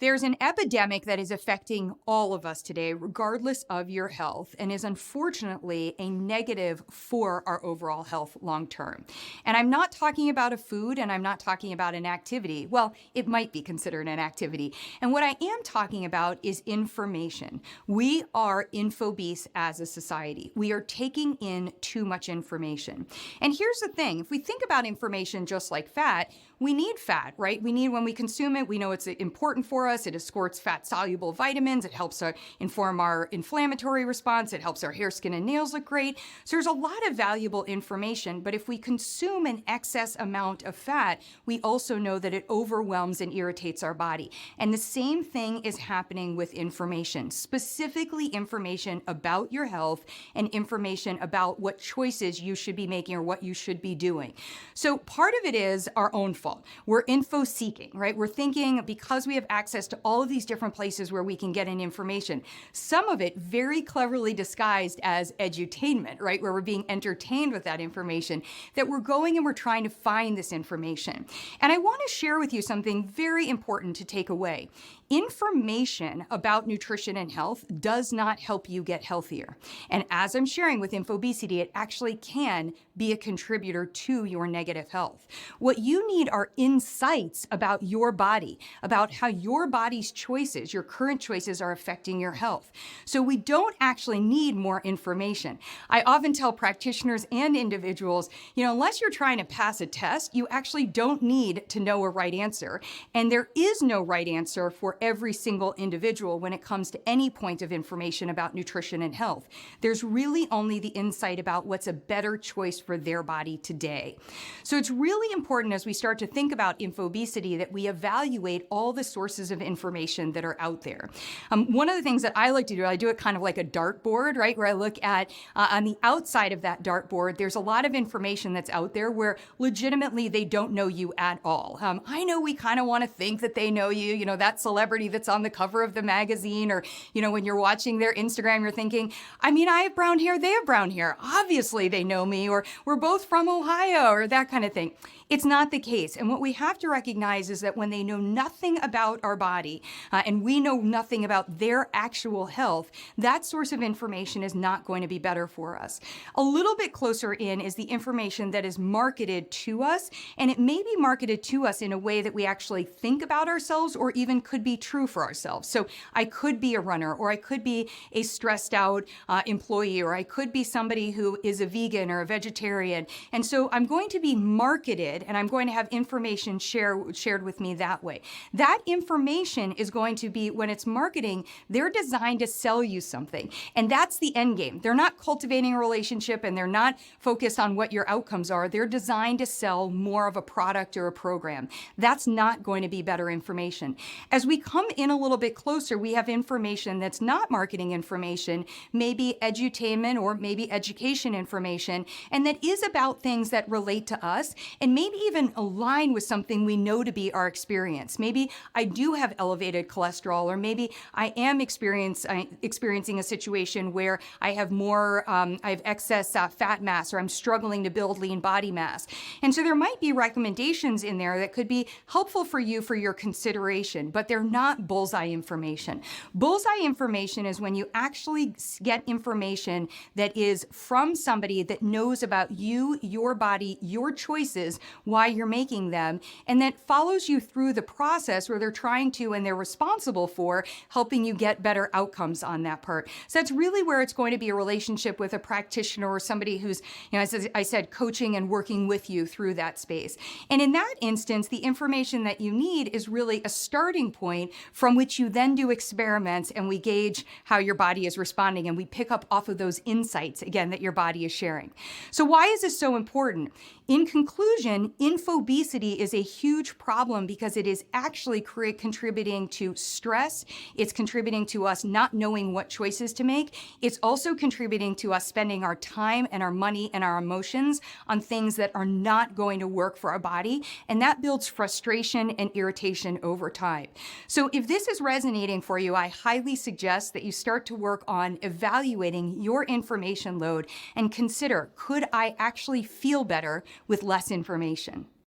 There's an epidemic that is affecting all of us today, regardless of your health, and is unfortunately a negative for our overall health long term. And I'm not talking about a food, and I'm not talking about an activity. Well, it might be considered an activity. And what I am talking about is information. We are infobese as a society. We are taking in too much information. And here's the thing, if we think about information just like fat, we need fat, right? We need, when we consume it, we know it's important for us. It escorts fat-soluble vitamins. It helps inform our inflammatory response. It helps our hair, skin, and nails look great. So there's a lot of valuable information, but if we consume an excess amount of fat, we also know that it overwhelms and irritates our body. And the same thing is happening with information, specifically information about your health and information about what choices you should be making or what you should be doing. So part of it is our own fault. We're info seeking, right? We're thinking because we have access to all of these different places where we can get an information, some of it very cleverly disguised as edutainment, right? Where we're being entertained with that information, that we're going and we're trying to find this information. And I want to share with you something very important to take away. Information about nutrition and health does not help you get healthier. And as I'm sharing with Infobesity, it actually can be a contributor to your negative health. What you need are insights about your body, about how your body's choices, your current choices, are affecting your health. So we don't actually need more information. I often tell practitioners and individuals, unless you're trying to pass a test, you actually don't need to know a right answer. And there is no right answer for every single individual when it comes to any point of information about nutrition and health. There's really only the insight about what's a better choice for their body today. So it's really important as we start to think about infobesity that we evaluate all the sources of information that are out there. One of the things that I like to do, I do it kind of like a dartboard, right? Where I look at, on the outside of that dartboard, there's a lot of information that's out there where legitimately they don't know you at all. I know we kind of want to think that they know you, that celebrity that's on the cover of the magazine, or, when you're watching their Instagram, you're thinking, I have brown hair, they have brown hair. Obviously they know me, or we're both from Ohio, or that kind of thing. It's not the case. And what we have to recognize is that when they know nothing about our body and we know nothing about their actual health, that source of information is not going to be better for us. A little bit closer in is the information that is marketed to us, and it may be marketed to us in a way that we actually think about ourselves or even could be true for ourselves. So I could be a runner, or I could be a stressed out employee, or I could be somebody who is a vegan or a vegetarian. And so I'm going to be marketed, and I'm going to have information shared with me that way. That information is going to be, when it's marketing, they're designed to sell you something. And that's the end game. They're not cultivating a relationship, and they're not focused on what your outcomes are. They're designed to sell more of a product or a program. That's not going to be better information. As we come in a little bit closer, we have information that's not marketing information, maybe edutainment or maybe education information, and that is about things that relate to us and maybe even align with something we know to be our experience. Maybe I do have elevated cholesterol, or maybe I am experiencing a situation where I have I have excess fat mass, or I'm struggling to build lean body mass. And so there might be recommendations in there that could be helpful for you for your consideration, but they're not bullseye information. Bullseye information is when you actually get information that is from somebody that knows about you, your body, your choices, why you're making them, and that follows you through the process where they're trying to, and they're responsible for, helping you get better outcomes on that part. So that's really where it's going to be a relationship with a practitioner or somebody who's, as I said, coaching and working with you through that space. And in that instance, the information that you need is really a starting point from which you then do experiments, and we gauge how your body is responding, and we pick up off of those insights, again, that your body is sharing. So why is this so important? In conclusion, infobesity is a huge problem because it is actually contributing to stress. It's contributing to us not knowing what choices to make. It's also contributing to us spending our time and our money and our emotions on things that are not going to work for our body. And that builds frustration and irritation over time. So if this is resonating for you, I highly suggest that you start to work on evaluating your information load and consider, could I actually feel better with less information?